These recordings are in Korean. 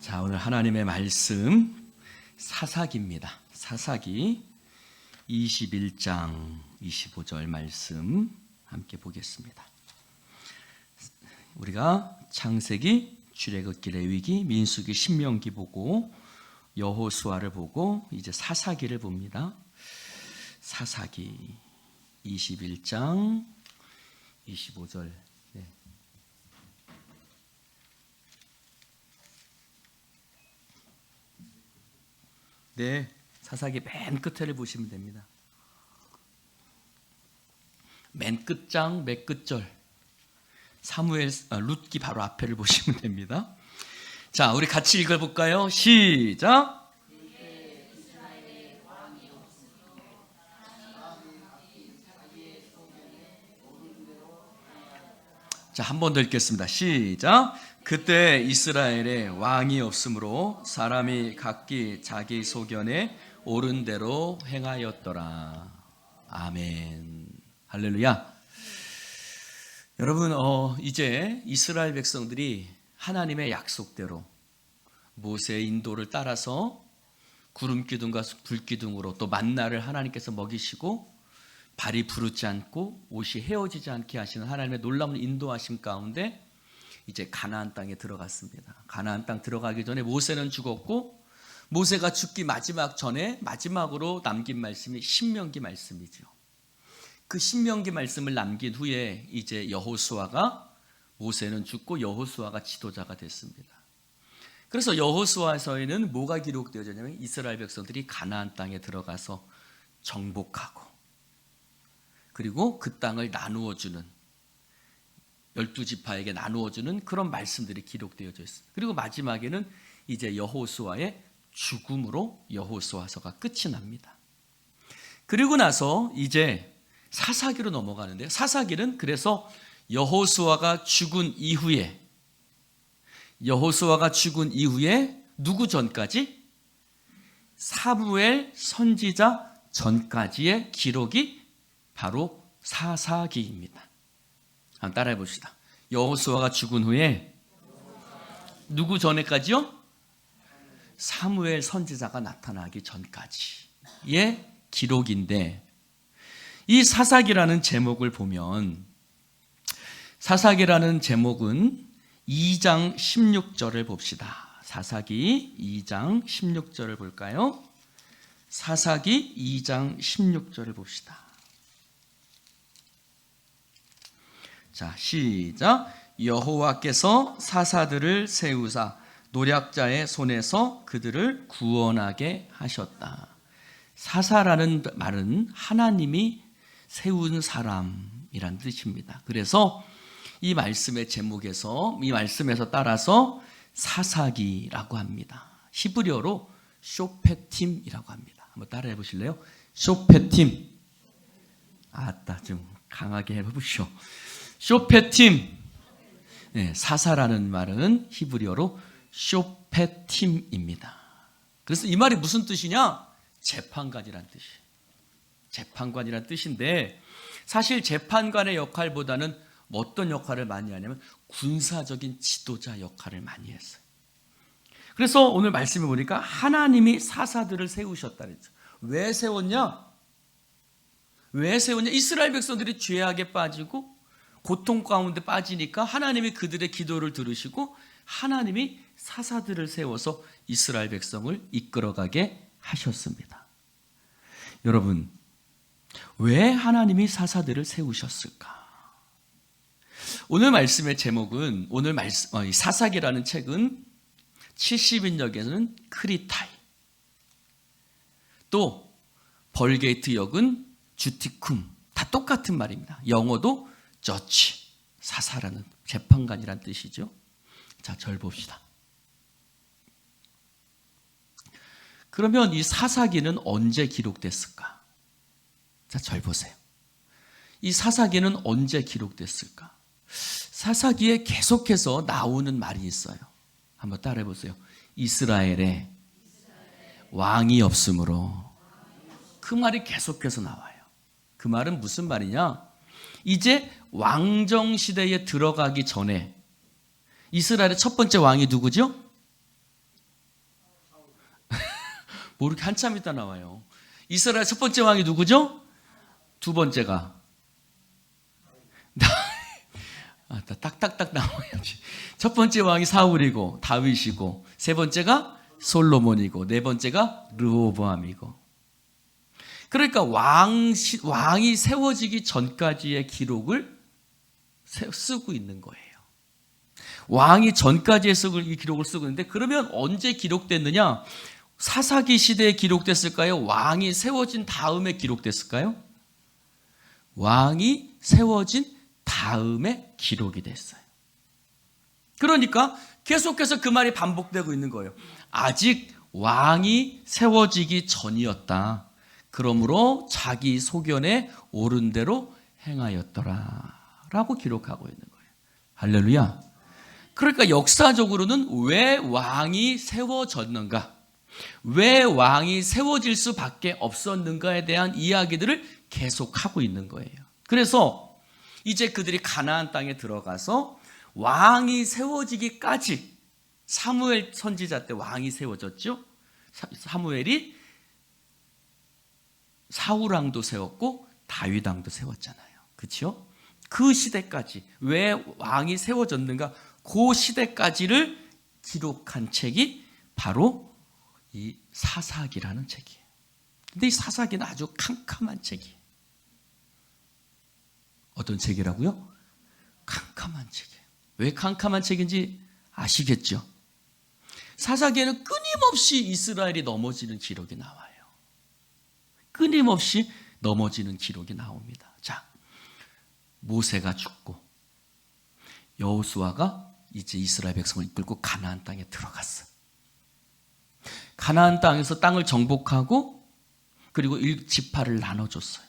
자, 오늘 하나님의 말씀 사사기입니다. 사사기 21장 25절 말씀 함께 보겠습니다. 우리가 창세기, 출애굽기, 레위기, 민수기, 신명기 보고 여호수아를 보고 이제 사사기를 봅니다. 사사기 21장 25절. 네, 사사기 맨 끝에를 보시면 됩니다. 맨 끝장, 맨 끝절. 룻기 바로 앞에를 보시면 됩니다. 자, 우리 같이 읽어볼까요? 시작! 자, 한 번 더 읽겠습니다. 시작! 그때 이스라엘에 왕이 없으므로 사람이 각기 자기 소견에 옳은 대로 행하였더라. 아멘. 할렐루야. 여러분, 이제 이스라엘 백성들이 하나님의 약속대로 모세의 인도를 따라서 구름 기둥과 불 기둥으로 또 만나를 하나님께서 먹이시고 발이 부르지 않고 옷이 헤어지지 않게 하시는 하나님의 놀라운 인도하심 가운데 이제 가나안 땅에 들어갔습니다. 가나안 땅 들어가기 전에 모세는 죽었고, 모세가 죽기 마지막 전에 마지막으로 남긴 말씀이 신명기 말씀이죠. 그 신명기 말씀을 남긴 후에 이제 여호수아가, 모세는 죽고 여호수아가 지도자가 됐습니다. 그래서 여호수아서에는 뭐가 기록되어졌냐면 이스라엘 백성들이 가나안 땅에 들어가서 정복하고, 그리고 그 땅을 나누어주는, 12지파에게 나누어주는 그런 말씀들이 기록되어져 있습니다. 그리고 마지막에는 이제 여호수아의 죽음으로 여호수아서가 끝이 납니다. 그리고 나서 이제 사사기로 넘어가는데요. 사사기는 그래서 여호수아가 죽은 이후에 누구 전까지? 사무엘 선지자 전까지의 기록이 바로 사사기입니다. 한번 따라해 봅시다. 여호수아가 죽은 후에 누구 전에까지요? 사무엘 선지자가 나타나기 전까지의 기록인데, 이 사사기라는 제목을 보면, 사사기라는 제목은 2장 16절을 봅시다. 사사기 2장 16절을 볼까요? 사사기 2장 16절을 봅시다. 자, 시작. 여호와께서 사사들을 세우사 노략자의 손에서 그들을 구원하게 하셨다. 사사라는 말은 하나님이 세운 사람이란 뜻입니다. 그래서 이 말씀의 제목에서, 이 말씀에서 따라서 사사기라고 합니다. 히브리어로 쇼페팀이라고 합니다. 한번 따라해 보실래요? 쇼페팀. 아따, 좀 강하게 해보시오. 쇼페팀. 네, 사사라는 말은 히브리어로 쇼페팀입니다. 그래서 이 말이 무슨 뜻이냐? 재판관이란 뜻이에요. 재판관이란 뜻인데, 사실 재판관의 역할보다는 어떤 역할을 많이 하냐면 군사적인 지도자 역할을 많이 했어요. 그래서 오늘 말씀을 보니까 하나님이 사사들을 세우셨다 그랬죠. 왜 세웠냐? 이스라엘 백성들이 죄악에 빠지고 고통 가운데 빠지니까 하나님이 그들의 기도를 들으시고 하나님이 사사들을 세워서 이스라엘 백성을 이끌어가게 하셨습니다. 여러분, 왜 하나님이 사사들을 세우셨을까? 오늘 말씀의 제목은, 사사기라는 책은 70인역에는 크리타이, 또 벌게이트 역은 주티쿰, 다 똑같은 말입니다. 영어도 저치, 사사라는, 재판관이란 뜻이죠. 자, 절 봅시다. 그러면 이 사사기는 언제 기록됐을까? 자, 절 보세요. 이 사사기는 언제 기록됐을까? 사사기에 계속해서 나오는 말이 있어요. 한번 따라해 보세요. 이스라엘에 왕이 없으므로. 그 말이 계속해서 나와요. 그 말은 무슨 말이냐? 이제 왕정시대에 들어가기 전에 이스라엘의 첫 번째 왕이 누구죠? 뭐 이렇게 한참 있다 나와요. 이스라엘 첫 번째 왕이 누구죠? 두 번째가 딱딱딱 나와야지. 첫 번째 왕이 사울이고 다윗이고, 세 번째가 솔로몬이고, 네 번째가 르호보암이고. 그러니까 왕이 세워지기 전까지의 기록을 쓰고 있는 거예요. 왕이 전까지의 이 기록을 쓰고 있는데, 그러면 언제 기록됐느냐? 사사기 시대에 기록됐을까요? 왕이 세워진 다음에 기록됐을까요? 왕이 세워진 다음에 기록이 됐어요. 그러니까 계속해서 그 말이 반복되고 있는 거예요. 아직 왕이 세워지기 전이었다. 그러므로 자기 소견에 옳은 대로 행하였더라 라고 기록하고 있는 거예요. 할렐루야. 그러니까 역사적으로는 왜 왕이 세워졌는가, 왜 왕이 세워질 수밖에 없었는가에 대한 이야기들을 계속하고 있는 거예요. 그래서 이제 그들이 가나안 땅에 들어가서 왕이 세워지기까지, 사무엘 선지자 때 왕이 세워졌죠. 사무엘이 사울왕도 세웠고 다윗왕도 세웠잖아요. 그렇죠? 그 시대까지 왜 왕이 세워졌는가, 그 시대까지를 기록한 책이 바로 이 사사기라는 책이에요. 근데 이 사사기는 아주 캄캄한 책이에요. 어떤 책이라고요? 캄캄한 책이에요. 왜 캄캄한 책인지 아시겠죠? 사사기에는 끊임없이 이스라엘이 넘어지는 기록이 나와요. 끊임없이 넘어지는 기록이 나옵니다. 자, 모세가 죽고 여호수아가 이제 이스라엘 백성을 이끌고 가나안 땅에 들어갔어. 가나안 땅에서 땅을 정복하고 그리고 1지파를 나눠줬어요.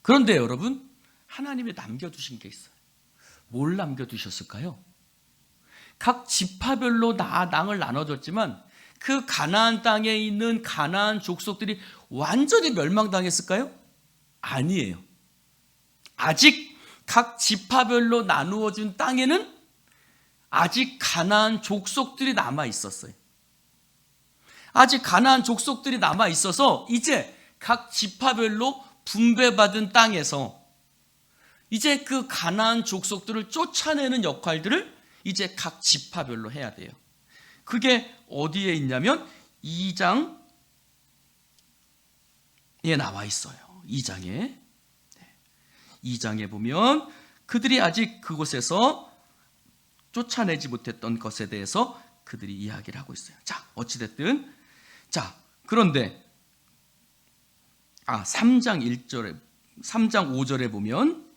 그런데 여러분, 하나님이 남겨두신 게 있어요. 뭘 남겨두셨을까요? 각 지파별로 땅을 나눠줬지만 그 가나안 땅에 있는 가나안 족속들이 완전히 멸망당했을까요? 아니에요. 아직 각 지파별로 나누어준 땅에는 아직 가나안 족속들이 남아 있었어요. 아직 가나안 족속들이 남아 있어서 이제 각 지파별로 분배받은 땅에서 이제 그 가나안 족속들을 쫓아내는 역할들을 이제 각 지파별로 해야 돼요. 그게 어디에 있냐면 2장에 나와 있어요. 2장에. 2장에 보면 그들이 아직 그곳에서 쫓아내지 못했던 것에 대해서 그들이 이야기를 하고 있어요. 자, 어찌됐든. 자, 그런데 3장 5절에 보면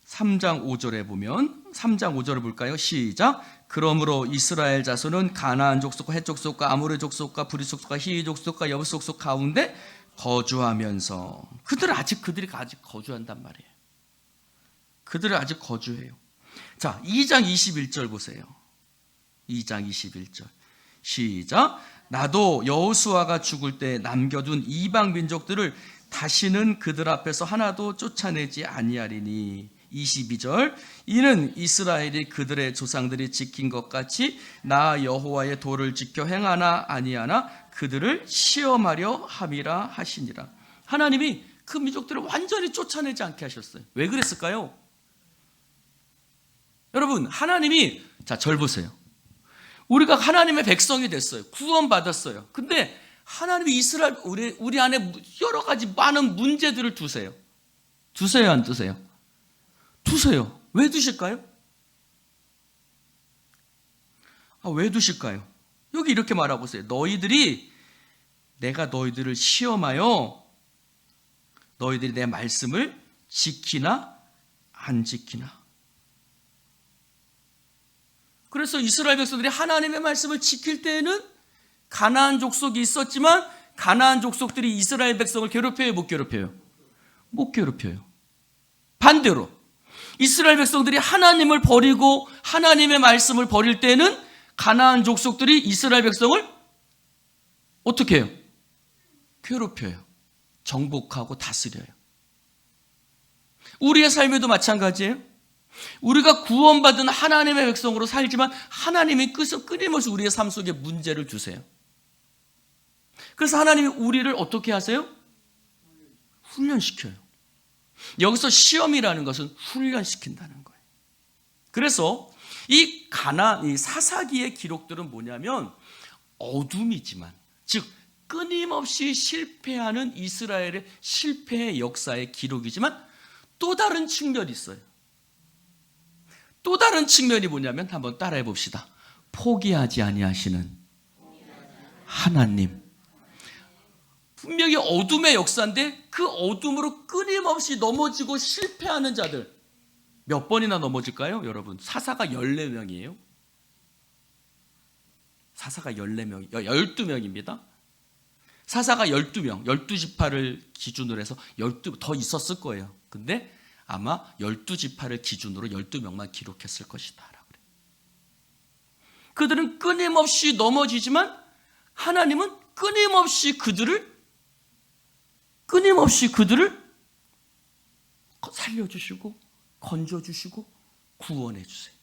3장 5절을 볼까요? 시작. 그러므로 이스라엘 자손은 가나안 족속과 헷 족속과 아모리 족속과 브리 족속과 히위 족속과 여부 족속 가운데 거주하면서, 그들이 아직 거주한단 말이에요. 그들은 아직 거주해요. 자, 2장 21절 보세요. 2장 21절 시작. 나도 여호수아가 죽을 때 남겨둔 이방 민족들을 다시는 그들 앞에서 하나도 쫓아내지 아니하리니. 22절 이는 이스라엘이 그들의 조상들이 지킨 것 같이 나 여호와의 도를 지켜 행하나 아니하나 그들을 시험하려 함이라 하시니라. 하나님이 그 민족들을 완전히 쫓아내지 않게 하셨어요. 왜 그랬을까요? 여러분, 하나님이, 자, 절 보세요. 우리가 하나님의 백성이 됐어요. 구원받았어요. 근데 하나님이 이스라엘, 우리 안에 여러 가지 많은 문제들을 두세요. 두세요, 안 두세요? 두세요. 왜 두실까요? 왜 두실까요? 여기 이렇게 말하고 있어요. 내가 너희들을 시험하여 너희들이 내 말씀을 지키나 안 지키나. 그래서 이스라엘 백성들이 하나님의 말씀을 지킬 때에는 가나안 족속이 있었지만 가나안 족속들이 이스라엘 백성을 괴롭혀요, 못 괴롭혀요? 못 괴롭혀요. 반대로 이스라엘 백성들이 하나님을 버리고 하나님의 말씀을 버릴 때는 가나안 족속들이 이스라엘 백성을 어떻게 해요? 괴롭혀요. 정복하고 다스려요. 우리의 삶에도 마찬가지예요. 우리가 구원받은 하나님의 백성으로 살지만 하나님이 끊임없이 우리의 삶 속에 문제를 주세요. 그래서 하나님이 우리를 어떻게 하세요? 훈련시켜요. 여기서 시험이라는 것은 훈련시킨다는 거예요. 그래서 이 사사기의 기록들은 뭐냐면 어둠이지만, 즉 끊임없이 실패하는 이스라엘의 실패의 역사의 기록이지만 또 다른 측면이 있어요. 또 다른 측면이 뭐냐면 한번 따라해 봅시다. 포기하지 아니하시는 하나님. 분명히 어둠의 역사인데 그 어둠으로 끊임없이 넘어지고 실패하는 자들 몇 번이나 넘어질까요? 여러분, 사사가 14명이에요. 사사가 14명, 12명입니다. 사사가 12명, 12지파를 기준으로 해서 12, 더 있었을 거예요. 근데 아마 12지파를 기준으로 12명만 기록했을 것이다. 그들은 끊임없이 넘어지지만 하나님은 끊임없이 그들을 살려주시고 건져주시고 구원해주세요.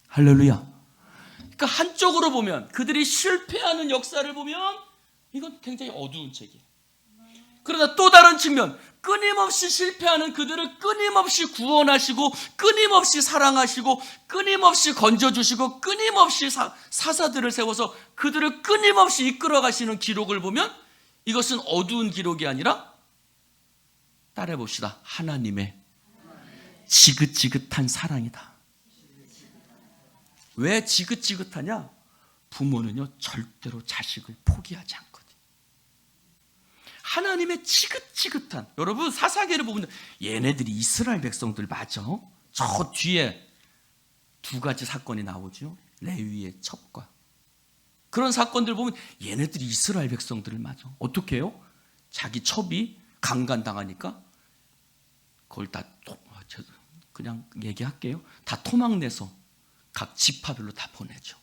할렐루야. 그러니까 한쪽으로 보면 그들이 실패하는 역사를 보면 이건 굉장히 어두운 책이에요. 그러나 또 다른 측면, 끊임없이 실패하는 그들을 끊임없이 구원하시고 끊임없이 사랑하시고 끊임없이 건져주시고 끊임없이 사사들을 세워서 그들을 끊임없이 이끌어가시는 기록을 보면 이것은 어두운 기록이 아니라, 따라해 봅시다, 하나님의 지긋지긋한 사랑이다. 왜 지긋지긋하냐? 부모는요 절대로 자식을 포기하지 않거든요. 하나님의 지긋지긋한, 여러분 사사기를 보면 얘네들이 이스라엘 백성들 맞아? 저 뒤에 두 가지 사건이 나오죠. 레위의 첩과 그런 사건들 보면 얘네들이 이스라엘 백성들을 맞아. 어떻게 해요? 자기 첩이 강간당하니까 그걸 다 그냥 얘기할게요. 다 토막내서 각 지파별로 다 보내죠.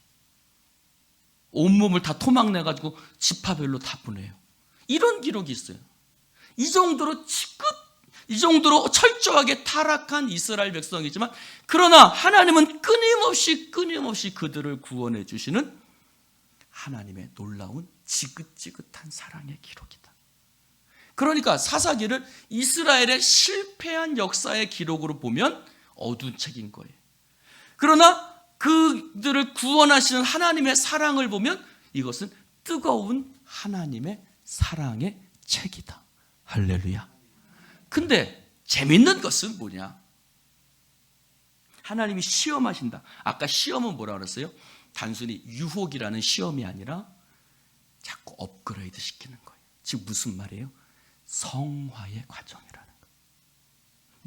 온몸을 다 토막내가지고 지파별로 다 보내요. 이런 기록이 있어요. 이 정도로 철저하게 타락한 이스라엘 백성이지만, 그러나 하나님은 끊임없이 그들을 구원해 주시는 하나님의 놀라운 지긋지긋한 사랑의 기록이다. 그러니까 사사기를 이스라엘의 실패한 역사의 기록으로 보면 어두운 책인 거예요. 그러나 그들을 구원하시는 하나님의 사랑을 보면 이것은 뜨거운 하나님의 사랑의 책이다. 할렐루야. 근데 재밌는 것은 뭐냐? 하나님이 시험하신다. 아까 시험은 뭐라 그랬어요? 단순히 유혹이라는 시험이 아니라 자꾸 업그레이드 시키는 거예요. 즉 무슨 말이에요? 성화의 과정이라는 거예요.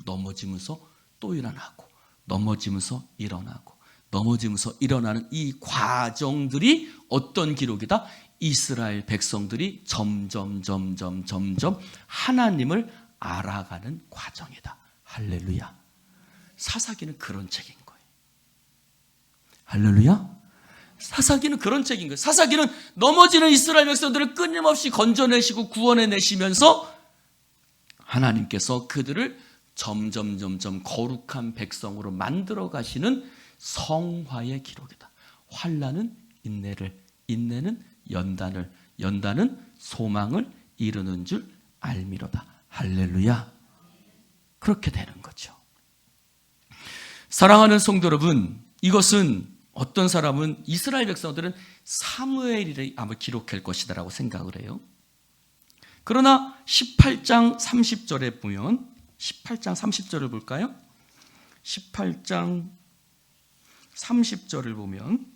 넘어지면서 또 일어나고 넘어지면서 일어나고 넘어지면서 일어나는 이 과정들이 어떤 기록이다? 이스라엘 백성들이 점점 하나님을 알아가는 과정이다. 할렐루야. 사사기는 그런 책인 거예요. 할렐루야. 사사기는 그런 책인 거예요. 사사기는 넘어지는 이스라엘 백성들을 끊임없이 건져내시고 구원해내시면서 하나님께서 그들을 점점 거룩한 백성으로 만들어 가시는 성화의 기록이다. 환난은 인내를, 인내는 연단을, 연단은 소망을 이루는 줄 알미로다. 할렐루야. 그렇게 되는 거죠. 사랑하는 성도 여러분, 이것은 어떤 사람은 이스라엘 백성들은 사무엘이 아마 기록할 것이다라고 생각을 해요. 그러나 18장 30절에 보면, 18장 30절을 볼까요? 18장 30절을 보면,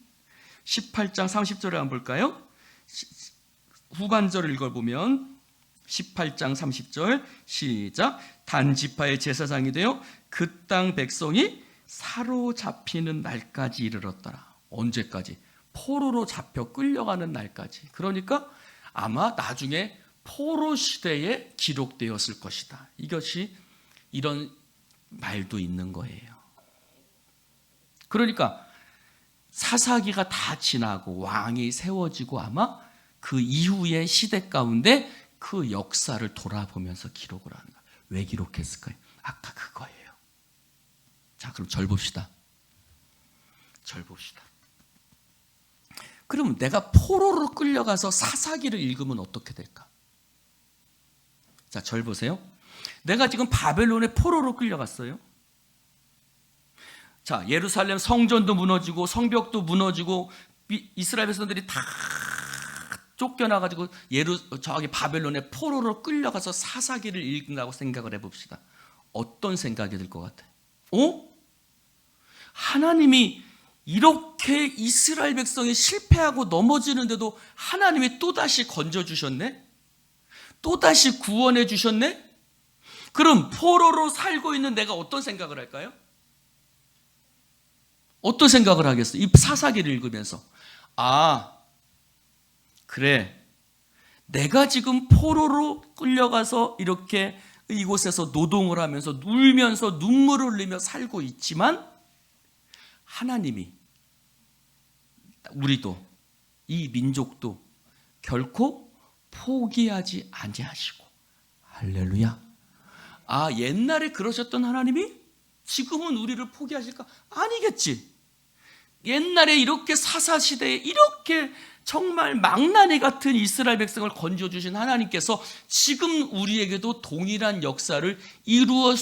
18장 30절을 한번 볼까요? 후반절을 읽어보면 18장 30절 시작. 단지파의 제사장이 되어 그 땅 백성이 사로잡히는 날까지 이르렀더라. 언제까지? 포로로 잡혀 끌려가는 날까지. 그러니까 아마 나중에 포로 시대에 기록되었을 것이다. 이것이 이런 말도 있는 거예요. 그러니까 사사기가 다 지나고 왕이 세워지고 아마 그 이후의 시대 가운데 그 역사를 돌아보면서 기록을 하는 거예요. 왜 기록했을까요? 아까 그거예요. 자, 그럼 절 봅시다. 절 봅시다. 그럼 내가 포로로 끌려가서 사사기를 읽으면 어떻게 될까? 자, 절 보세요. 내가 지금 바벨론의 포로로 끌려갔어요. 자, 예루살렘 성전도 무너지고 성벽도 무너지고 이스라엘 백성들이 다 쫓겨나가지고 저기 바벨론의 포로로 끌려가서 사사기를 읽는다고 생각을 해봅시다. 어떤 생각이 들 것 같아요? 하나님이 이렇게 이스라엘 백성이 실패하고 넘어지는데도 하나님이 또다시 건져주셨네? 또다시 구원해 주셨네? 그럼 포로로 살고 있는 내가 어떤 생각을 할까요? 어떤 생각을 하겠어요? 이 사사기를 읽으면서 그래, 내가 지금 포로로 끌려가서 이렇게 이곳에서 노동을 하면서 울면서 눈물을 흘리며 살고 있지만 하나님이 우리도 이 민족도 결코 포기하지 아니하시고, 할렐루야. 옛날에 그러셨던 하나님이 지금은 우리를 포기하실까? 아니겠지. 옛날에 이렇게 사사시대에 이렇게 정말 망나니 같은 이스라엘 백성을 건져주신 하나님께서 지금 우리에게도 동일한 역사를 이루어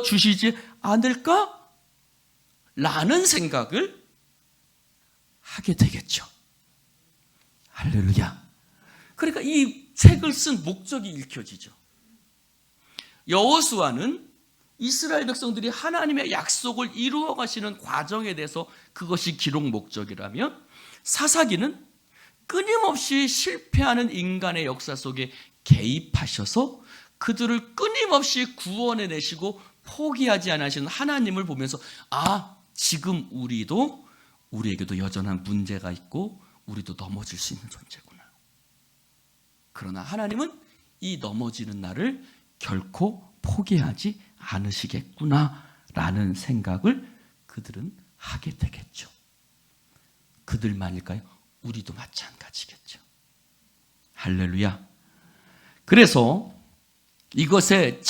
주시지 않을까? 라는 생각을 하게 되겠죠. 할렐루야. 그러니까 이 책을 쓴 목적이 읽혀지죠. 여호수아는 이스라엘 백성들이 하나님의 약속을 이루어 가시는 과정에 대해서 그것이 기록 목적이라면, 사사기는 끊임없이 실패하는 인간의 역사 속에 개입하셔서 그들을 끊임없이 구원해 내시고 포기하지 않으시는 하나님을 보면서 지금 우리에게도 여전한 문제가 있고 우리도 넘어질 수 있는 존재구나. 그러나 하나님은 이 넘어지는 나를 결코 포기하지 않으시겠구나 라는 생각을 그들은 하게 되겠죠. 그들만일까요? 우리도 마찬가지겠죠. 할렐루야. 그래서 이것의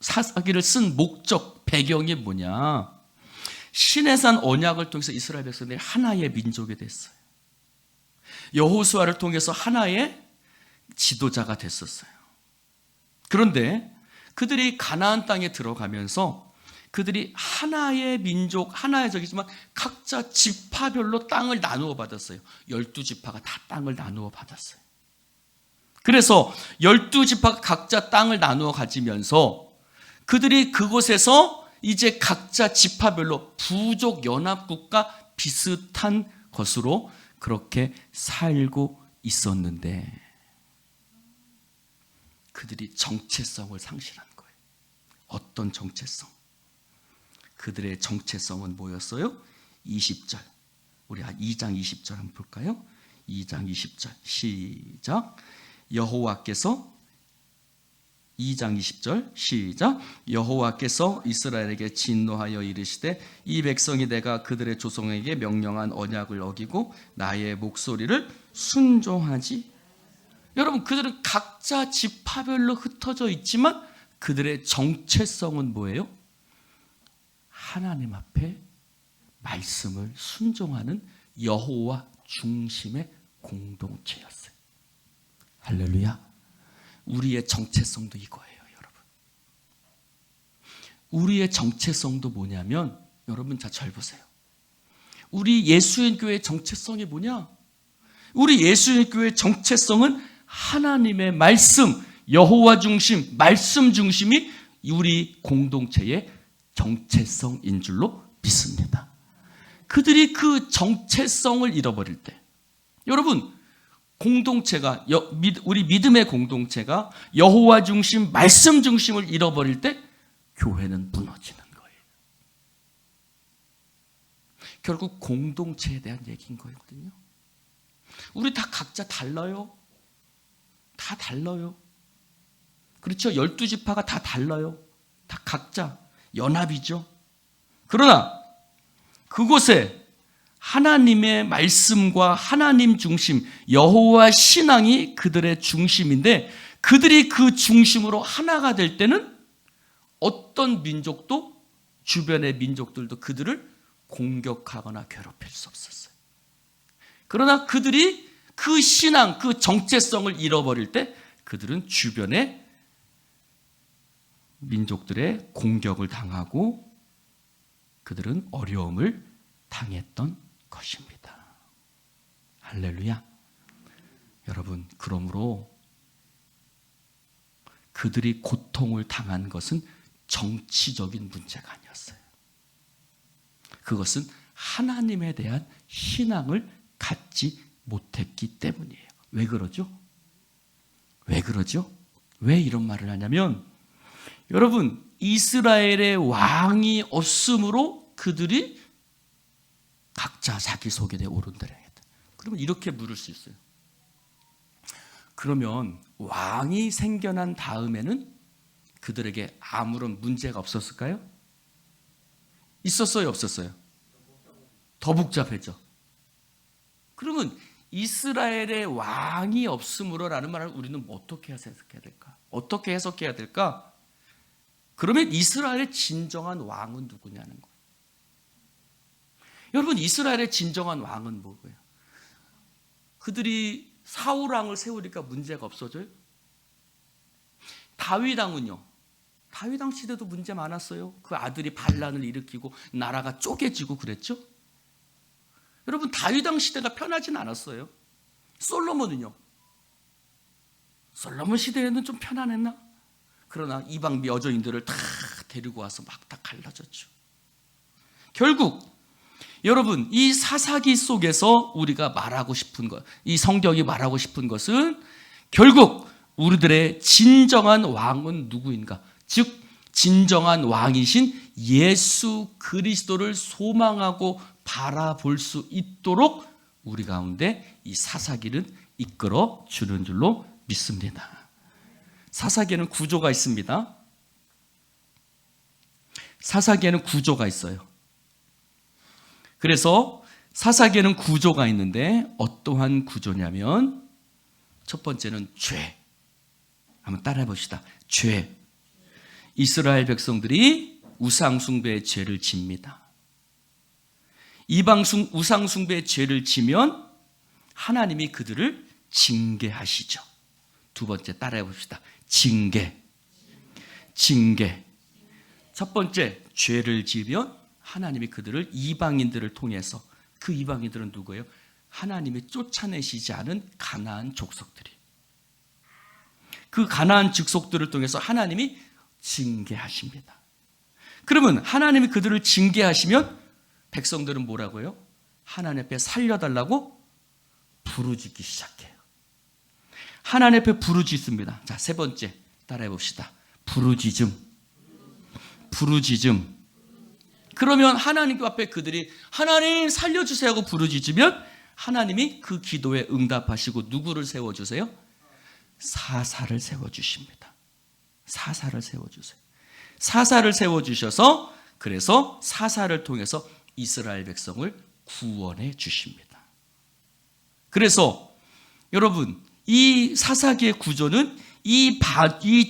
사사기를 쓴 목적, 배경이 뭐냐? 시내산 언약을 통해서 이스라엘 백성들이 하나의 민족이 됐어요. 여호수아를 통해서 하나의 지도자가 됐었어요. 그런데 그들이 가나안 땅에 들어가면서 그들이 하나의 민족, 하나의 적이지만 각자 지파별로 땅을 나누어 받았어요. 12지파가 다 땅을 나누어 받았어요. 그래서 12지파가 각자 땅을 나누어 가지면서 그들이 그곳에서 이제 각자 지파별로 부족 연합국가 비슷한 것으로 그렇게 살고 있었는데 그들이 정체성을 상실한 거예요. 어떤 정체성? 그들의 정체성은 뭐였어요? 20절. 우리 2장 20절 한번 볼까요? 2장 20절 시작. 여호와께서 2장 20절 시작. 여호와께서 이스라엘에게 진노하여 이르시되 이 백성이 내가 그들의 조상에게 명령한 언약을 어기고 나의 목소리를 순종하지. 여러분, 그들은 각자 지파별로 흩어져 있지만 그들의 정체성은 뭐예요? 하나님 앞에 말씀을 순종하는 여호와 중심의 공동체였어요. 할렐루야. 우리의 정체성도 이거예요, 여러분. 우리의 정체성도 뭐냐면, 여러분 잘 보세요. 우리 예수인 교회의 정체성이 뭐냐? 우리 예수인 교회의 정체성은 하나님의 말씀, 여호와 중심, 말씀 중심이 우리 공동체의 정체성인 줄로 믿습니다. 그들이 그 정체성을 잃어버릴 때, 여러분, 공동체가, 우리 믿음의 공동체가 여호와 중심, 말씀 중심을 잃어버릴 때 교회는 무너지는 거예요. 결국 공동체에 대한 얘기인 거거든요. 우리 다 각자 달라요. 다 달라요. 그렇죠? 12지파가 다 달라요. 다 각자 연합이죠. 그러나 그곳에 하나님의 말씀과 하나님 중심, 여호와 신앙이 그들의 중심인데, 그들이 그 중심으로 하나가 될 때는 어떤 민족도, 주변의 민족들도 그들을 공격하거나 괴롭힐 수 없었어요. 그러나 그들이 그 신앙, 그 정체성을 잃어버릴 때 그들은 주변의 민족들의 공격을 당하고 그들은 어려움을 당했던 것입니다. 할렐루야. 여러분, 그러므로 그들이 고통을 당한 것은 정치적인 문제가 아니었어요. 그것은 하나님에 대한 신앙을 갖지 못했기 때문이에요. 왜 그러죠? 왜 그러죠? 왜 이런 말을 하냐면, 여러분, 이스라엘의 왕이 없으므로 그들이 각자 자기 속에 대해 오른다고 했다. 그러면 이렇게 물을 수 있어요. 그러면 왕이 생겨난 다음에는 그들에게 아무런 문제가 없었을까요? 있었어요, 없었어요? 더 복잡해져. 그러면 이스라엘의 왕이 없으므로라는 말을 우리는 어떻게 해석해야 될까? 어떻게 해석해야 될까? 그러면 이스라엘의 진정한 왕은 누구냐는 거예요. 여러분, 이스라엘의 진정한 왕은 뭐예요? 그들이 사울 왕을 세우니까 문제가 없어져요? 다윗 왕은요? 다윗 왕 시대도 문제 많았어요. 그 아들이 반란을 일으키고 나라가 쪼개지고 그랬죠? 여러분, 다윗 왕 시대가 편하진 않았어요. 솔로몬은요? 솔로몬 시대에는 좀 편안했나? 그러나 이방 여조인들을 다 데리고 와서 막 다 갈라졌죠. 결국 여러분, 이 사사기 속에서 우리가 말하고 싶은 것, 이 성경이 말하고 싶은 것은 결국 우리들의 진정한 왕은 누구인가? 즉 진정한 왕이신 예수 그리스도를 소망하고 바라볼 수 있도록 우리 가운데 이 사사기는 이끌어 주는 줄로 믿습니다. 사사기에는 구조가 있습니다. 사사기에는 구조가 있어요. 그래서 사사기에는 구조가 있는데 어떠한 구조냐면 첫 번째는 죄. 한번 따라해 봅시다. 죄. 이스라엘 백성들이 우상숭배의 죄를 집니다. 우상숭배의 죄를 지면 하나님이 그들을 징계하시죠. 두 번째 따라해 봅시다. 징계. 첫 번째, 죄를 지으면 하나님이 그들을 이방인들을 통해서, 그 이방인들은 누구예요? 하나님이 쫓아내시지 않은 가나안 족속들이. 그 가나안 족속들을 통해서 하나님이 징계하십니다. 그러면 하나님이 그들을 징계하시면 백성들은 뭐라고요? 하나님 앞에 살려달라고 부르짖기 시작해요. 하나님 앞에 부르짖습니다. 자, 세 번째 따라해 봅시다. 부르짖음. 그러면 하나님 앞에 그들이 하나님 살려주세요 하고 부르짖으면 하나님이 그 기도에 응답하시고 누구를 세워주세요? 사사를 세워주십니다. 사사를 세워주셔서 그래서 사사를 통해서 이스라엘 백성을 구원해 주십니다. 그래서 여러분, 이 사사기의 구조는 이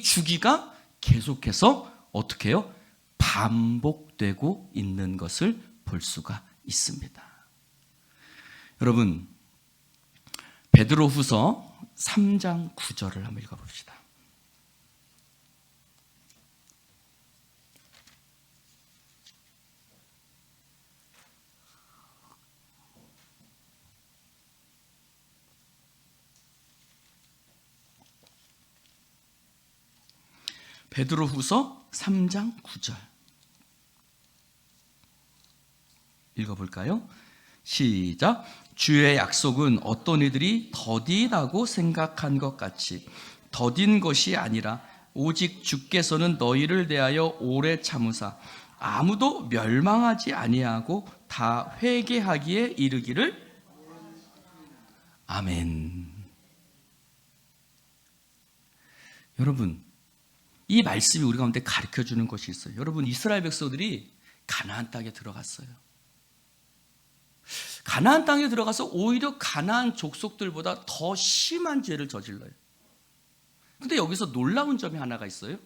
주기가 계속해서 어떻게 해요? 반복되고 있는 것을 볼 수가 있습니다. 여러분, 베드로후서 3장 9절을 한번 읽어봅시다. 베드로후서 3장 9절 읽어볼까요? 시작. 주의 약속은 어떤 이들이 더디다고 생각한 것 같이 더딘 것이 아니라 오직 주께서는 너희를 대하여 오래 참으사 아무도 멸망하지 아니하고 다 회개하기에 이르기를. 아멘. 여러분, 이 말씀이 우리 가운데 가르쳐주는 것이 있어요. 여러분, 이스라엘 백성들이 가나안 땅에 들어갔어요. 가나안 땅에 들어가서 오히려 가나안 족속들보다 더 심한 죄를 저질러요. 근데 여기서 놀라운 점이 하나가 있어요.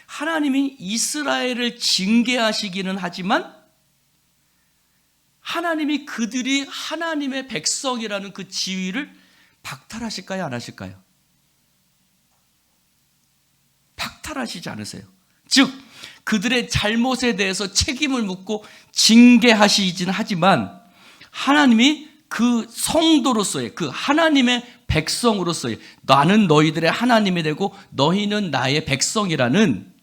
하나님이 이스라엘을 징계하시기는 하지만 하나님이 그들이 하나님의 백성이라는 그 지위를 박탈하실까요? 안 하실까요? 박탈하시지 않으세요. 즉 그들의 잘못에 대해서 책임을 묻고 징계하시진 하지만 하나님이 그 성도로서의, 그 하나님의 백성으로서의, 나는 너희들의 하나님이 되고 너희는 나의 백성이라는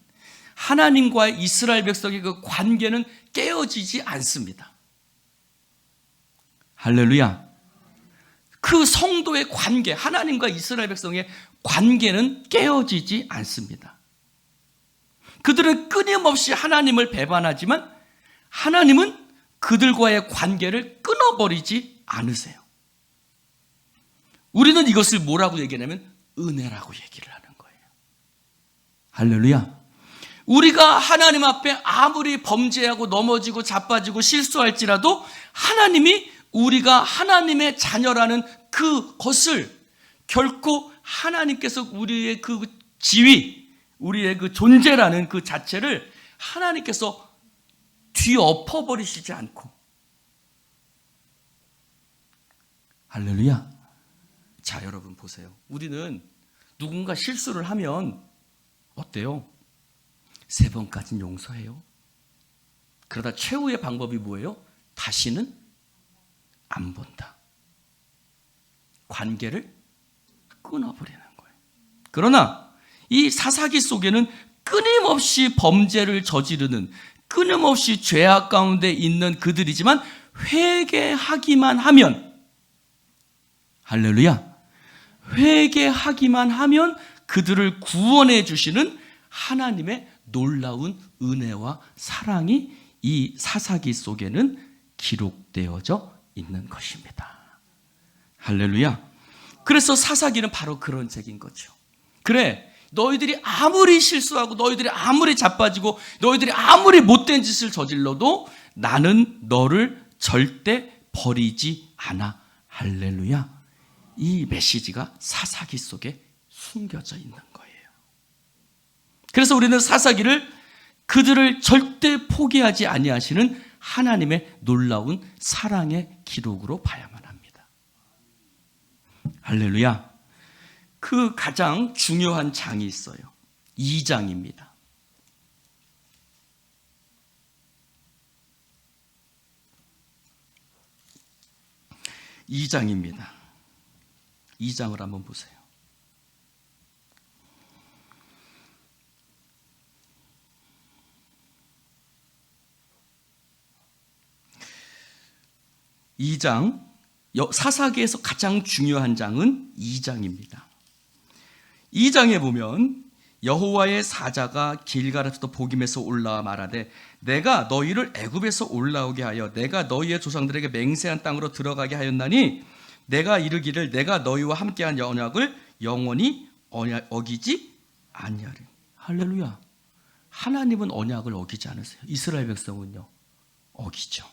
하나님과의 이스라엘 백성의 그 관계는 깨어지지 않습니다. 할렐루야. 그 성도의 관계, 하나님과 이스라엘 백성의 관계는 깨어지지 않습니다. 그들은 끊임없이 하나님을 배반하지만 하나님은 그들과의 관계를 끊어버리지 않으세요. 우리는 이것을 뭐라고 얘기하냐면 은혜라고 얘기를 하는 거예요. 할렐루야. 우리가 하나님 앞에 아무리 범죄하고 넘어지고 자빠지고 실수할지라도 하나님이 우리가 하나님의 자녀라는 그것을 결코 하나님께서 우리의 그 지위, 우리의 그 존재라는 그 자체를 하나님께서 뒤엎어버리시지 않고, 할렐루야. 자, 여러분 보세요. 우리는 누군가 실수를 하면 어때요? 3번까지는 용서해요. 그러다 최후의 방법이 뭐예요? 다시는 안 본다. 관계를 끊어버리는 거예요. 그러나 이 사사기 속에는 끊임없이 범죄를 저지르는, 끊임없이 죄악 가운데 있는 그들이지만 회개하기만 하면, 할렐루야, 회개하기만 하면 그들을 구원해 주시는 하나님의 놀라운 은혜와 사랑이 이 사사기 속에는 기록되어져 있는 것입니다. 할렐루야. 그래서 사사기는 바로 그런 책인 거죠. 그래, 너희들이 아무리 실수하고 너희들이 아무리 자빠지고 너희들이 아무리 못된 짓을 저질러도 나는 너를 절대 버리지 않아. 할렐루야. 이 메시지가 사사기 속에 숨겨져 있는 거예요. 그래서 우리는 사사기를 그들을 절대 포기하지 아니하시는 하나님의 놀라운 사랑의 기록으로 봐야만 합니다. 할렐루야. 그 가장 중요한 장이 있어요. 2장입니다. 2장입니다. 2장을 한번 보세요. 사사기에서 가장 중요한 장은 2장입니다. 2장에 보면 여호와의 사자가 길갈에서 복임에서 올라와 말하되 내가 너희를 애굽에서 올라오게 하여 내가 너희의 조상들에게 맹세한 땅으로 들어가게 하였나니 내가 이르기를 내가 너희와 함께한 언약을 영원히 어기지 아니하리. 할렐루야. 하나님은 언약을 어기지 않으세요. 이스라엘 백성은요, 어기죠.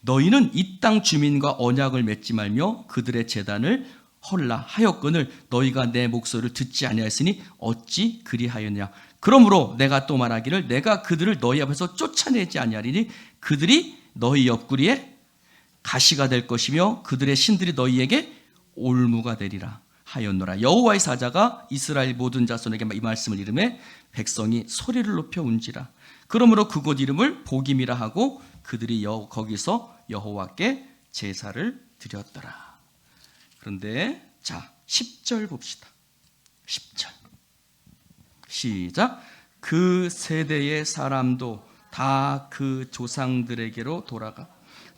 너희는 이 땅 주민과 언약을 맺지 말며 그들의 제단을 헐라 하였거늘 너희가 내 목소리를 듣지 아니하였으니 어찌 그리하였냐. 그러므로 내가 또 말하기를 내가 그들을 너희 앞에서 쫓아내지 아니하리니 그들이 너희 옆구리에 가시가 될 것이며 그들의 신들이 너희에게 올무가 되리라 하였노라. 여호와의 사자가 이스라엘 모든 자손에게 이 말씀을 이르매 백성이 소리를 높여 운지라. 그러므로 그곳 이름을 복임이라 하고 그들이 거기서 여호와께 제사를 드렸더라. 그런데 자 10절 봅시다. 10절 시작. 그 세대의 사람도 다 그 조상들에게로 돌아가.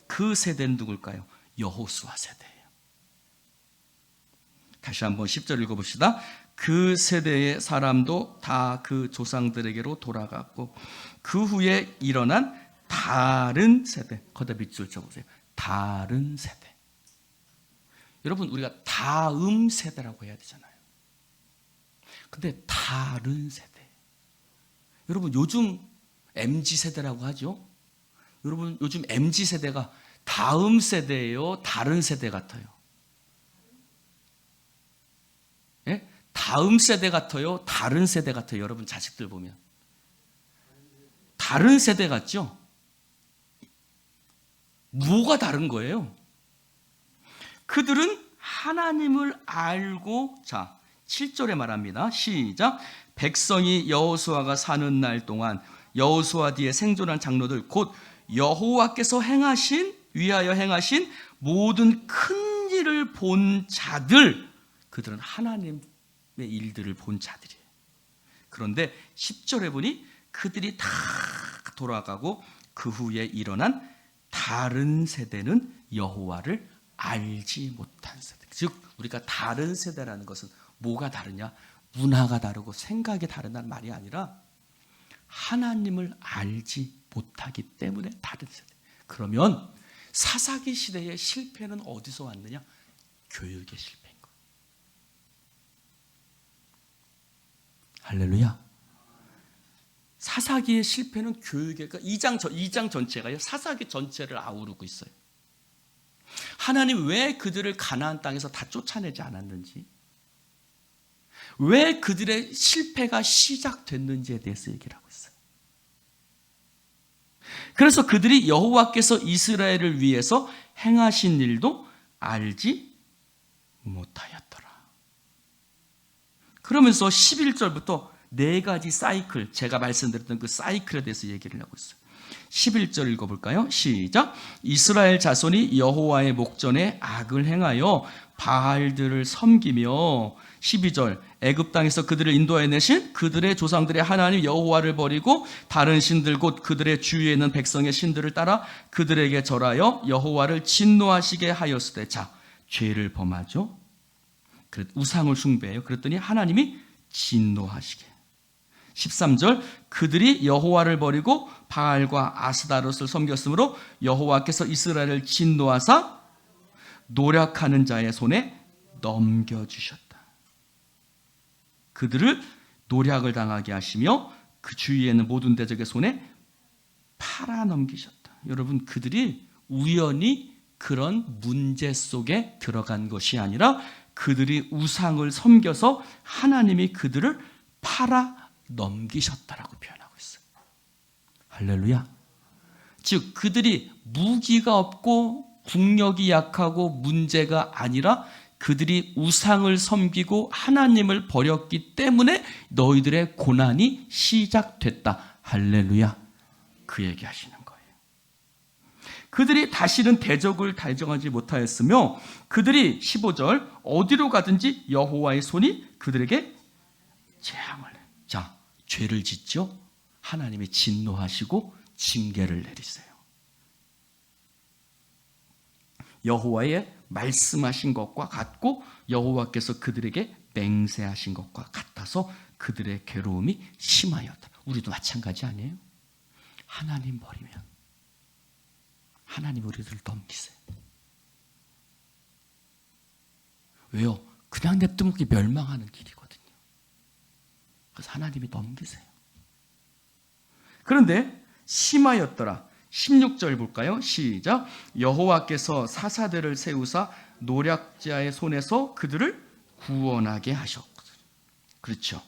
그 세대는 누굴까요? 여호수아 세대예요. 다시 한번 10절 읽어봅시다. 그 세대의 사람도 다 그 조상들에게로 돌아갔고 그 후에 일어난 다른 세대, 거기다 밑줄 쳐보세요. 다른 세대. 여러분, 우리가 다음 세대라고 해야 되잖아요. 근데 다른 세대. 여러분, 요즘 MZ세대라고 하죠? 여러분, 요즘 MZ세대가 다음 세대예요? 다른 세대 같아요? 예? 다음 세대 같아요? 다른 세대 같아요? 여러분, 자식들 보면. 다른 세대 같죠? 뭐가 다른 거예요? 그들은 하나님을 알고, 자 7절에 말합니다. 시작. 백성이 여호수아가 사는 날 동안 여호수아 뒤에 생존한 장로들 곧 여호와께서 위하여 행하신 모든 큰 일을 본 자들, 그들은 하나님의 일들을 본 자들이에요. 그런데 10절에 보니 그들이 다 돌아가고 그 후에 일어난 다른 세대는 여호와를 알지 못한 세대. 즉 우리가 다른 세대라는 것은 뭐가 다르냐? 문화가 다르고 생각이 다르다는 말이 아니라 하나님을 알지 못하기 때문에 다른 세대. 그러면 사사기 시대의 실패는 어디서 왔느냐? 교육의 실패인 거예요. 할렐루야. 사사기의 실패는 교육의, 그러니까 2장 전체가요, 사사기 전체를 아우르고 있어요. 하나님 왜 그들을 가나안 땅에서 다 쫓아내지 않았는지, 왜 그들의 실패가 시작됐는지에 대해서 얘기를 하고 있어요. 그래서 그들이 여호와께서 이스라엘을 위해서 행하신 일도 알지 못하였더라. 그러면서 11절부터 네 가지 사이클, 제가 말씀드렸던 그 사이클에 대해서 얘기를 하고 있어요. 11절 읽어볼까요? 시작. 이스라엘 자손이 여호와의 목전에 악을 행하여 바알들을 섬기며, 12절 애굽 땅에서 그들을 인도하여 내신 그들의 조상들의 하나님 여호와를 버리고 다른 신들 곧 그들의 주위에 있는 백성의 신들을 따라 그들에게 절하여 여호와를 진노하시게 하였으되, 자 죄를 범하죠. 우상을 숭배해요. 그랬더니 하나님이 진노하시게. 13절 그들이 여호와를 버리고 바알과 아스다롯을 섬겼으므로 여호와께서 이스라엘을 진노하사 노력하는 자의 손에 넘겨주셨다. 그들을 노략을 당하게 하시며 그 주위에 있는 모든 대적의 손에 팔아넘기셨다. 여러분, 그들이 우연히 그런 문제 속에 들어간 것이 아니라 그들이 우상을 섬겨서 하나님이 그들을 팔아넘기셨다라고 표현하고 있어요. 할렐루야. 즉 그들이 무기가 없고 국력이 약하고 문제가 아니라 그들이 우상을 섬기고 하나님을 버렸기 때문에 너희들의 고난이 시작됐다. 할렐루야. 그 얘기하시는 거예요. 그들이 다시는 대적을 달정하지 못하였으며 그들이 15절 어디로 가든지 여호와의 손이 그들에게 재앙을 해요. 자, 죄를 짓죠. 하나님이 진노하시고 징계를 내리세요. 여호와의 말씀하신 것과 같고 여호와께서 그들에게 맹세하신 것과 같아서 그들의 괴로움이 심하였다. 우리도 마찬가지 아니에요? 하나님 버리면 하나님 우리들을 넘기세요. 왜요? 그냥 냅두면 그게 멸망하는 길이거든요. 그래서 하나님이 넘기세요. 그런데 심하였더라. 16절 볼까요? 시작. 여호와께서 사사들을 세우사 노략자의 손에서 그들을 구원하게 하셨거든. 그렇죠.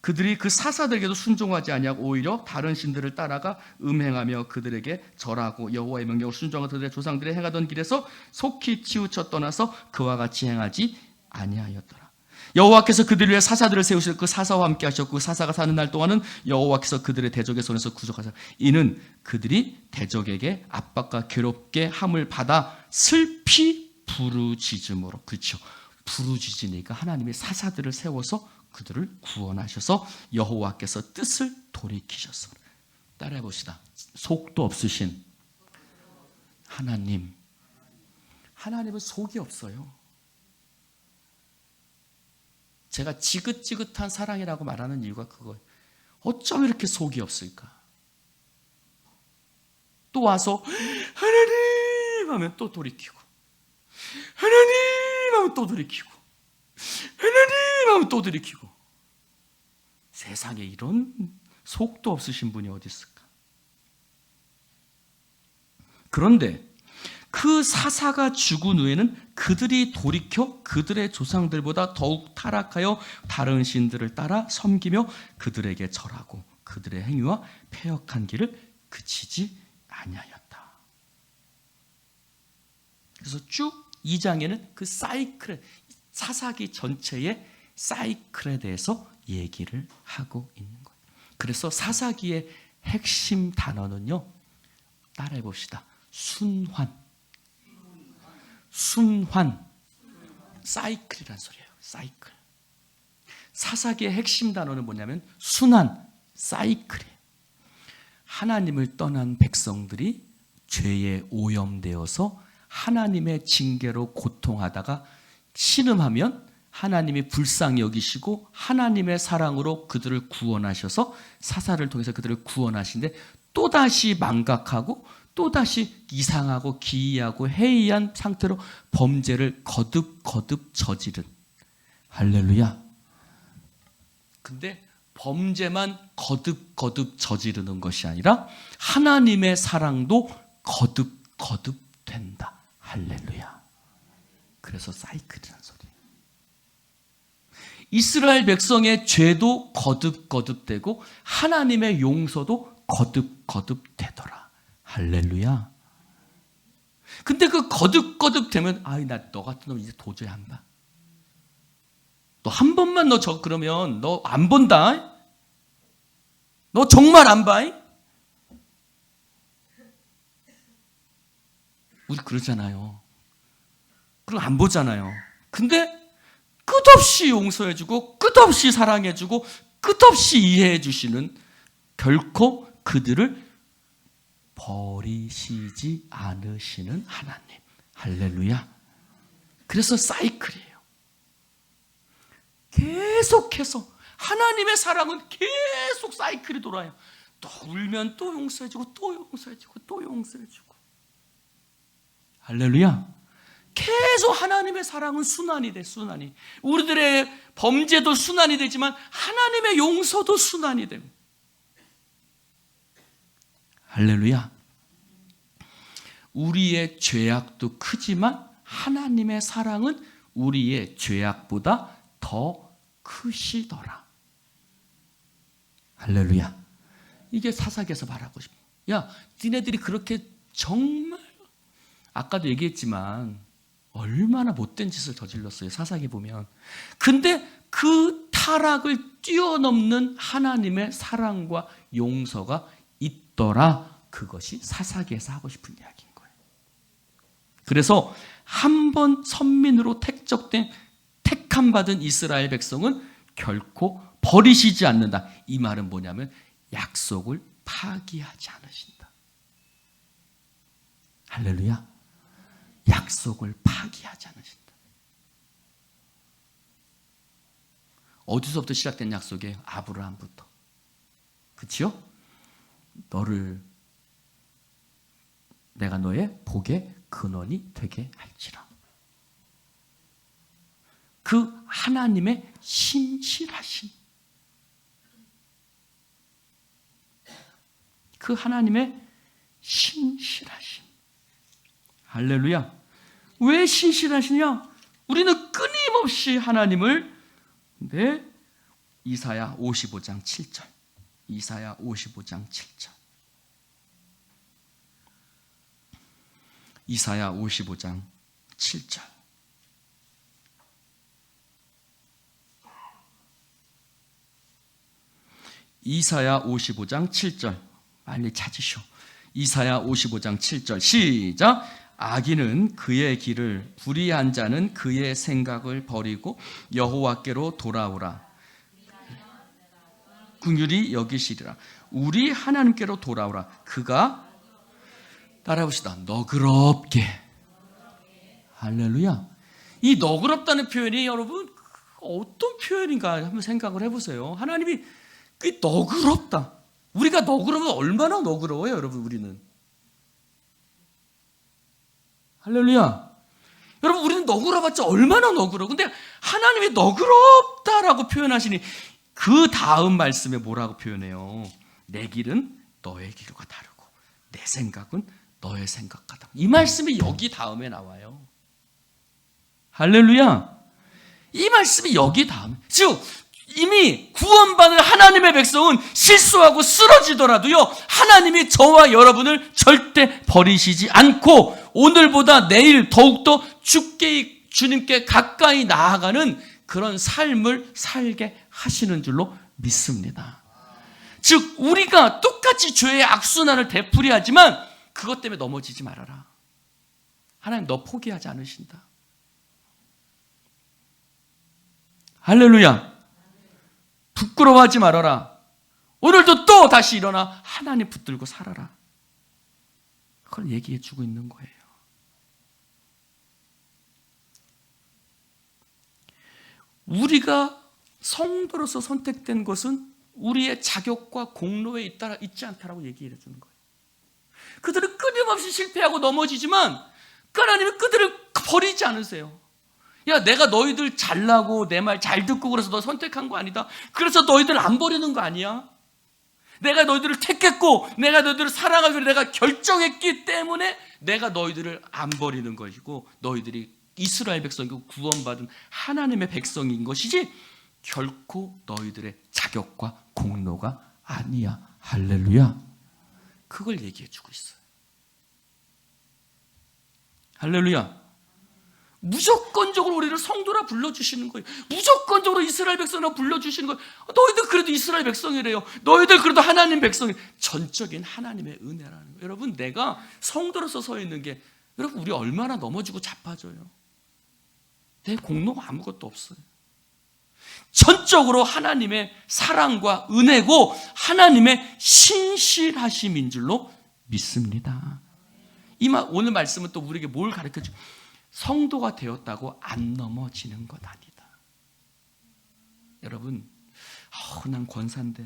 그들이 그 사사들에게도 순종하지 아니하고 오히려 다른 신들을 따라가 음행하며 그들에게 절하고 여호와의 명령을 순종하고 그들의 조상들이 행하던 길에서 속히 치우쳐 떠나서 그와 같이 행하지 아니하였더라. 여호와께서 그들을 위해 사사들을 세우시고 그 사사와 함께 하셨고 그 사사가 사는 날 동안은 여호와께서 그들의 대적의 손에서 구속하사 이는 그들이 대적에게 압박과 괴롭게 함을 받아 슬피 부르짖음으로. 그렇죠. 부르짖으니까 하나님이 사사들을 세워서 그들을 구원하셔서 여호와께서 뜻을 돌이키셨어. 따라해 봅시다. 속도 없으신 하나님. 하나님은 속이 없어요. 제가 지긋지긋한 사랑이라고 말하는 이유가 그거예요. 어쩜 이렇게 속이 없을까? 또 와서 하나님 하면 또 돌이키고, 하나님 하면 또 돌이키고, 하나님 하면 또 돌이키고. 세상에 이런 속도 없으신 분이 어디 있을까? 그런데 그 사사가 죽은 후에는 그들이 돌이켜 그들의 조상들보다 더욱 타락하여 다른 신들을 따라 섬기며 그들에게 절하고 그들의 행위와 패역한 길을 그치지 아니하였다. 그래서 쭉 2장에는 그 사이클, 사사기 전체의 사이클에 대해서 얘기를 하고 있는 거예요. 그래서 사사기의 핵심 단어는요, 따라해 봅시다. 순환. 사이클이란 소리예요. 사이클. 사사기의 핵심 단어는 뭐냐면 순환, 사이클이에요. 하나님을 떠난 백성들이 죄에 오염되어서 하나님의 징계로 고통하다가 신음하면 하나님이 불쌍히 여기시고 하나님의 사랑으로 그들을 구원하셔서 사사를 통해서 그들을 구원하시는데 또다시 망각하고 또다시 이상하고 기이하고 해이한 상태로 범죄를 거듭 저지른. 할렐루야. 근데 범죄만 거듭 저지르는 것이 아니라 하나님의 사랑도 거듭 된다. 할렐루야. 그래서 사이클이라는 소리예요. 이스라엘 백성의 죄도 거듭되고 하나님의 용서도 거듭 되더라. 할렐루야. 근데 그 거듭 되면 나 너 같은 놈 이제 도저히 안 봐. 너 한 번만 그러면 너 안 본다. 너 정말 안 봐. 우리 그러잖아요. 그럼 안 보잖아요. 근데 끝없이 용서해주고 끝없이 사랑해주고 끝없이 이해해주시는, 결코 그들을 버리시지 않으시는 하나님. 할렐루야. 그래서 사이클이에요. 계속해서 하나님의 사랑은 계속 사이클이 돌아요. 또 울면 또 용서해주고 또 용서해주고 또 용서해주고. 할렐루야. 계속 하나님의 사랑은 순환이 돼. 순환이. 우리들의 범죄도 순환이 되지만 하나님의 용서도 순환이 됩니다. 할렐루야. 우리의 죄악도 크지만 하나님의 사랑은 우리의 죄악보다 더 크시더라. 할렐루야. 이게 사사기에서 말하고 싶어. 야, 니네들이 그렇게 정말 아까도 얘기했지만 얼마나 못된 짓을 저질렀어요. 사사기 보면. 근데 그 타락을 뛰어넘는 하나님의 사랑과 용서가 있더라. 그것이 사사기에서 하고 싶은 이야기인 거예요. 그래서 한 번 선민으로 택함 받은 이스라엘 백성은 결코 버리시지 않는다. 이 말은 뭐냐면 약속을 파기하지 않으신다. 할렐루야. 약속을 파기하지 않으신다. 어디서부터 시작된 약속이에요? 아브라함부터. 그치요? 내가 너의 복의 근원이 되게 할지라. 그 하나님의 신실하심. 그 하나님의 신실하심. 할렐루야. 왜 신실하시냐? 우리는 끊임없이 하나님을, 이사야 55장 7절. 이사야 55장 7절. 이사야 55장 7절. 이사야 55장 7절. 빨리 찾으시오. 이사야 55장 7절. 시작. 악인은 그의 길을, 불의한 자는 그의 생각을 버리고 여호와께로 돌아오라. 긍휼히 여기시리라. 우리 하나님께로 돌아오라. 그가, 따라해봅시다. 너그럽게. 할렐루야. 이 너그럽다는 표현이 여러분 어떤 표현인가 한번 생각을 해보세요. 하나님이 너그럽다. 우리가 너그러면 얼마나 너그러워요, 여러분. 우리는. 할렐루야. 여러분, 우리는 너그러봤자 얼마나 너그러워. 근데 하나님이 너그럽다라고 표현하시니 그 다음 말씀에 뭐라고 표현해요? 내 길은 너의 길과 다르고 내 생각은 너의 생각과 다르다. 이 말씀이 여기 다음에 나와요. 할렐루야. 이 말씀이 여기 다음에. 즉 이미 구원받은 하나님의 백성은 실수하고 쓰러지더라도요, 하나님이 저와 여러분을 절대 버리시지 않고 오늘보다 내일 더욱더 주님께 가까이 나아가는 그런 삶을 살게 하시는 줄로 믿습니다. 즉 우리가 똑같이 죄의 악순환을 되풀이하지만 그것 때문에 넘어지지 말아라. 하나님 너 포기하지 않으신다. 할렐루야. 부끄러워하지 말아라. 오늘도 또 다시 일어나 하나님 붙들고 살아라. 그걸 얘기해 주고 있는 거예요. 우리가 성도로서 선택된 것은 우리의 자격과 공로에 있지 않다라고 얘기해 주는 거예요. 그들은 끊임없이 실패하고 넘어지지만 하나님은 그들을 버리지 않으세요. 야, 내가 너희들 잘나고 내 말 잘 듣고 그래서 너 선택한 거 아니다. 그래서 너희들 안 버리는 거 아니야. 내가 너희들을 택했고 내가 너희들을 사랑하기로 내가 결정했기 때문에 내가 너희들을 안 버리는 것이고 너희들이 이스라엘 백성이고 구원받은 하나님의 백성인 것이지 결코 너희들의 자격과 공로가 아니야. 할렐루야. 그걸 얘기해 주고 있어요. 할렐루야. 무조건적으로 우리를 성도라 불러주시는 거예요. 무조건적으로 이스라엘 백성이라 불러주시는 거예요. 너희들 그래도 이스라엘 백성이래요. 너희들 그래도 하나님 백성이래요. 전적인 하나님의 은혜라는 거예요. 여러분, 내가 성도로서 서 있는 게, 여러분 우리 얼마나 넘어지고 자빠져요. 내 공로가 아무것도 없어요. 전적으로 하나님의 사랑과 은혜고 하나님의 신실하심인 줄로 믿습니다. 오늘 말씀은 또 우리에게 뭘 가르쳐줘? 성도가 되었다고 안 넘어지는 것 아니다. 여러분, 난 권사인데,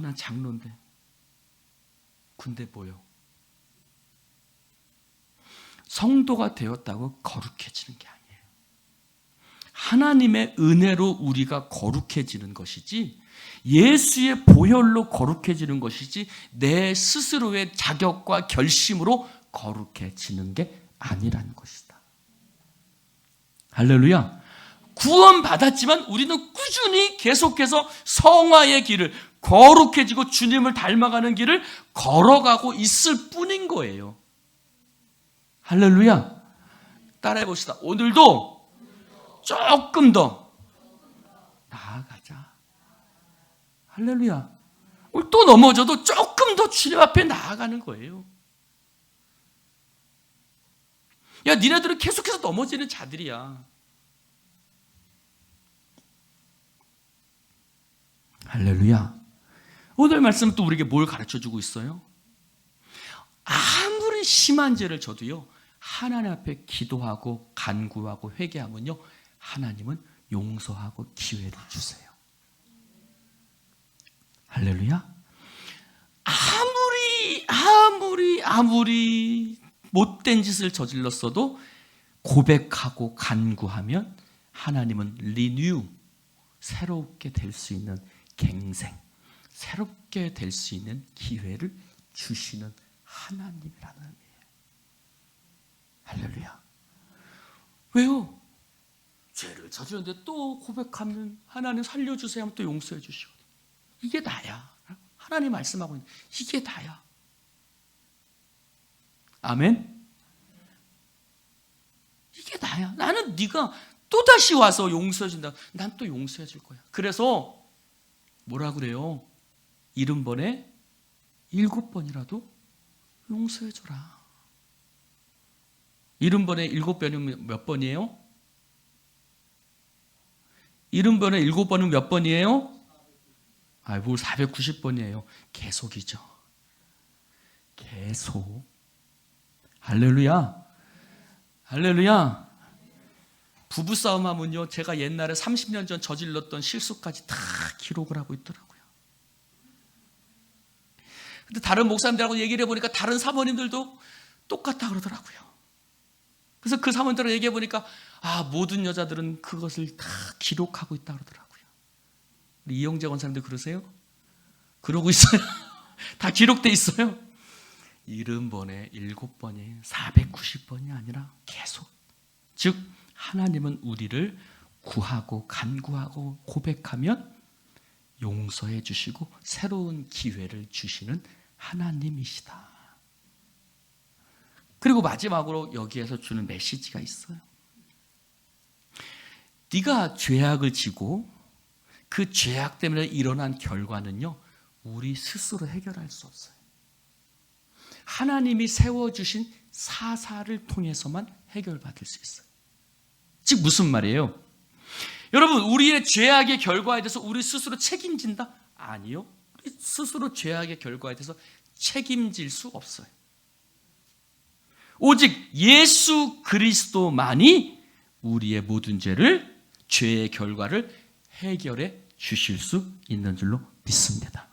난 장로인데, 근데 뭐요? 성도가 되었다고 거룩해지는 게 아니에요. 하나님의 은혜로 우리가 거룩해지는 것이지 예수의 보혈로 거룩해지는 것이지 내 스스로의 자격과 결심으로 거룩해지는 게 아니라는 것이다. 할렐루야. 구원받았지만 우리는 꾸준히 계속해서 성화의 길을, 거룩해지고 주님을 닮아가는 길을 걸어가고 있을 뿐인 거예요. 할렐루야. 따라해 봅시다. 오늘도 조금 더 나아가자. 할렐루야. 오늘 또 넘어져도 조금 더 주님 앞에 나아가는 거예요. 야, 니네들은 계속해서 넘어지는 자들이야. 할렐루야. 오늘 말씀은 또 우리에게 뭘 가르쳐주고 있어요? 아무리 심한 죄를 져도요, 하나님 앞에 기도하고 간구하고 회개하면요, 하나님은 용서하고 기회를 주세요. 할렐루야. 아무리 못된 짓을 저질렀어도 고백하고 간구하면 하나님은 리뉴, 새롭게 될 수 있는 갱생, 새롭게 될 수 있는 기회를 주시는 하나님이라는 의미예요. 할렐루야. 왜요? 죄를 저질렀는데 또 고백하면 하나님 살려주세요 하면 또 용서해 주시고, 이게 나야. 하나님 말씀하고 있는 이게 나야. 아멘. 이게 나야. 나는 네가 또다시 와서 용서해 준다. 난 또 용서해 줄 거야. 그래서 뭐라 그래요? 70번에 7번이라도 용서해 줘라. 70번에 7번이면 몇 번이에요? 70번에 7번은 몇 번이에요? 뭘 490번이에요. 계속이죠. 계속. 할렐루야. 할렐루야. 부부싸움 하면요, 제가 옛날에 30년 전 저질렀던 실수까지 다 기록을 하고 있더라고요. 근데 다른 목사님들하고 얘기를 해보니까 다른 사모님들도 똑같다 그러더라고요. 그래서 그 사모님들하고 얘기해보니까 모든 여자들은 그것을 다 기록하고 있다 그러더라고요. 우리 이영재 원사님들 그러세요? 그러고 있어요. 다 기록돼 있어요. 70번에 7번이 490번이 아니라 계속. 즉 하나님은 우리를 구하고 간구하고 고백하면 용서해 주시고 새로운 기회를 주시는 하나님이시다. 그리고 마지막으로 여기에서 주는 메시지가 있어요. 네가 죄악을 지고 그 죄악 때문에 일어난 결과는요, 우리 스스로 해결할 수 없어요. 하나님이 세워주신 사사를 통해서만 해결받을 수 있어요. 즉 무슨 말이에요? 여러분, 우리의 죄악의 결과에 대해서 우리 스스로 책임진다? 아니요. 우리 스스로 죄악의 결과에 대해서 책임질 수 없어요. 오직 예수 그리스도만이 우리의 모든 죄의 결과를 해결해 주실 수 있는 줄로 믿습니다.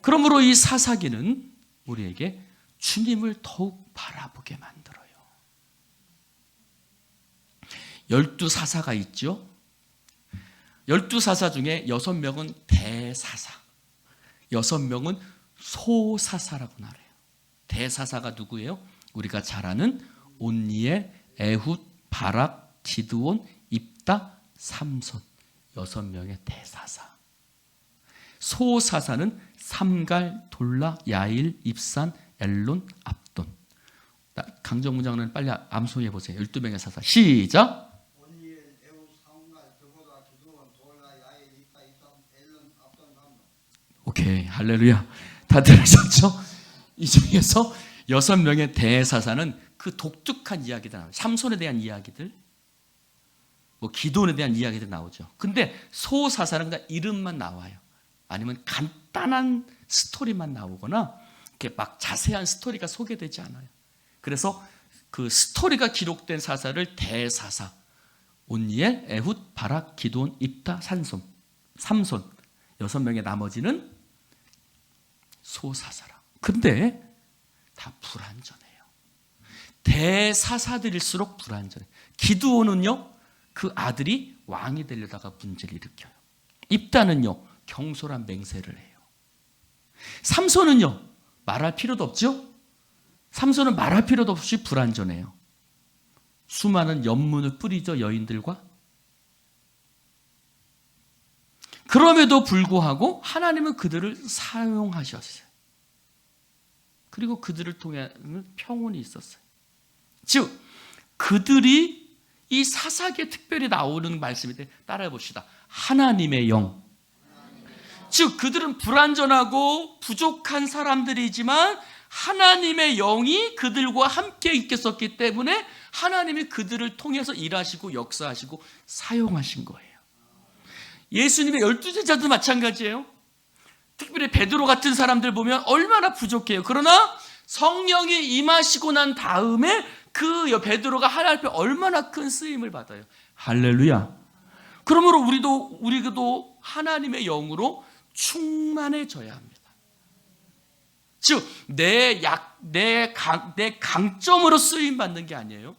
그러므로 이 사사기는 우리에게 주님을 더욱 바라보게 만들어요. 12사사가 있죠. 12사사 중에 6명은 대사사, 6명은 소사사라고 말해요. 대사사가 누구예요? 우리가 잘 아는 온니엘, 에훗, 바락, 기드온, 입다, 삼손, 6명의 대사사. 소사사는 삼갈, 돌라, 야일, 입산, 엘론, 압돈. 강정문장은 빨리 암송해 보세요. 12명의 사사. 시작. 오케이, 할렐루야. 다 들으셨죠? 이 중에서 6명의 대사사는 그 독특한 이야기들 나와요. 삼손에 대한 이야기들, 기도원에 대한 이야기들 나오죠. 근데 소사사는 그냥 이름만 나와요. 아니면 간단한 스토리만 나오거나 이렇게 막 자세한 스토리가 소개되지 않아요. 그래서 그 스토리가 기록된 사사를 대사사, 온니엘, 에훗, 바락, 기드온, 입다, 삼손 6명의 나머지는 소사사라. 근데 다 불완전해요. 대사사들일수록 불완전해요. 기드온은요, 그 아들이 왕이 되려다가 문제를 일으켜요. 입다는요, 경솔한 맹세를 해요. 삼손은요, 말할 필요도 없죠? 삼손은 말할 필요도 없이 불완전해요. 수많은 연문을 뿌리죠, 여인들과. 그럼에도 불구하고 하나님은 그들을 사용하셨어요. 그리고 그들을 통해 평온이 있었어요. 즉, 그들이 이 사사기에 특별히 나오는 말씀인데 따라해 봅시다. 하나님의 영. 즉, 그들은 불완전하고 부족한 사람들이지만 하나님의 영이 그들과 함께 있겠었기 때문에 하나님이 그들을 통해서 일하시고 역사하시고 사용하신 거예요. 예수님의 12제자도 마찬가지예요. 특별히 베드로 같은 사람들 보면 얼마나 부족해요. 그러나 성령이 임하시고 난 다음에 그 베드로가 하나님 앞에 얼마나 큰 쓰임을 받아요. 할렐루야. 그러므로 우리도 하나님의 영으로 충만해져야 합니다. 즉, 내 강점으로 쓰임 받는 게 아니에요.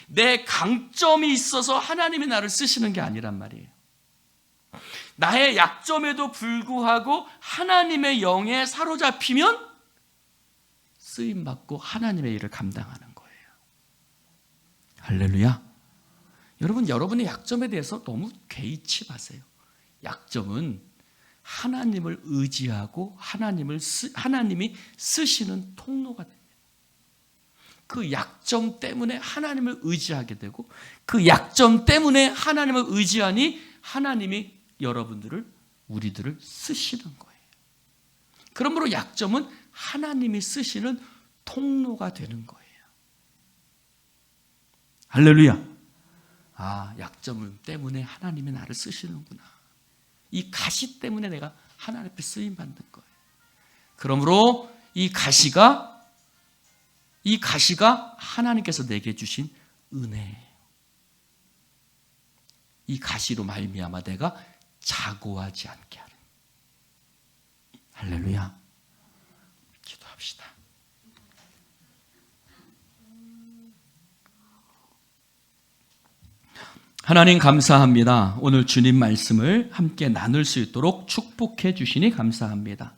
내 강점이 있어서 하나님이 나를 쓰시는 게 아니란 말이에요. 나의 약점에도 불구하고 하나님의 영에 사로잡히면 쓰임받고 하나님의 일을 감당하는 거예요. 할렐루야. 여러분, 여러분의 약점에 대해서 너무 개의치 마세요. 약점은 하나님을 의지하고 하나님이 쓰시는 통로가 됩니다. 그 약점 때문에 하나님을 의지하게 되고 그 약점 때문에 하나님을 의지하니 하나님이 우리들을 쓰시는 거예요. 그러므로 약점은 하나님이 쓰시는 통로가 되는 거예요. 할렐루야. 약점 때문에 하나님이 나를 쓰시는구나. 이 가시 때문에 내가 하나님 앞에 쓰임 받는 거예요. 그러므로 이 가시가 하나님께서 내게 주신 은혜예요. 이 가시로 말미암아 내가 자고하지 않게 하는. 할렐루야. 기도합시다. 하나님 감사합니다. 오늘 주님 말씀을 함께 나눌 수 있도록 축복해 주시니 감사합니다.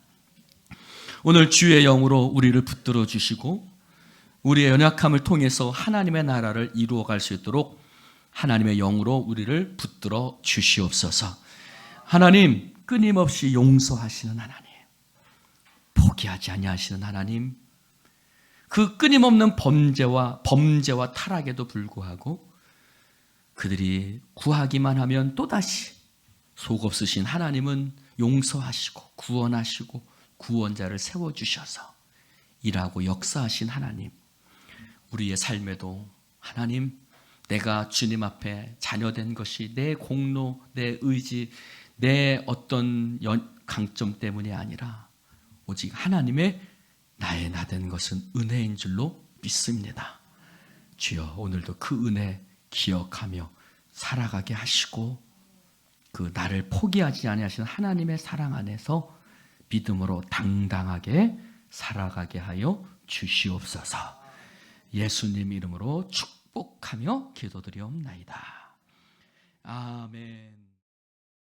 오늘 주의 영으로 우리를 붙들어 주시고 우리의 연약함을 통해서 하나님의 나라를 이루어갈 수 있도록 하나님의 영으로 우리를 붙들어 주시옵소서. 하나님, 끊임없이 용서하시는 하나님, 포기하지 아니하시는 하나님, 그 끊임없는 범죄와 타락에도 불구하고 그들이 구하기만 하면 또다시 속없으신 하나님은 용서하시고 구원하시고 구원자를 세워주셔서 일하고 역사하신 하나님, 우리의 삶에도 하나님, 내가 주님 앞에 자녀된 것이 내 공로, 내 의지, 내 어떤 강점 때문이 아니라 오직 하나님의 나의 나 된 것은 은혜인 줄로 믿습니다. 주여, 오늘도 그 은혜 기억하며 살아가게 하시고 그 나를 포기하지 아니하시는 하나님의 사랑 안에서 믿음으로 당당하게 살아가게 하여 주시옵소서. 예수님 이름으로 축복하며 기도드리옵나이다. 아멘.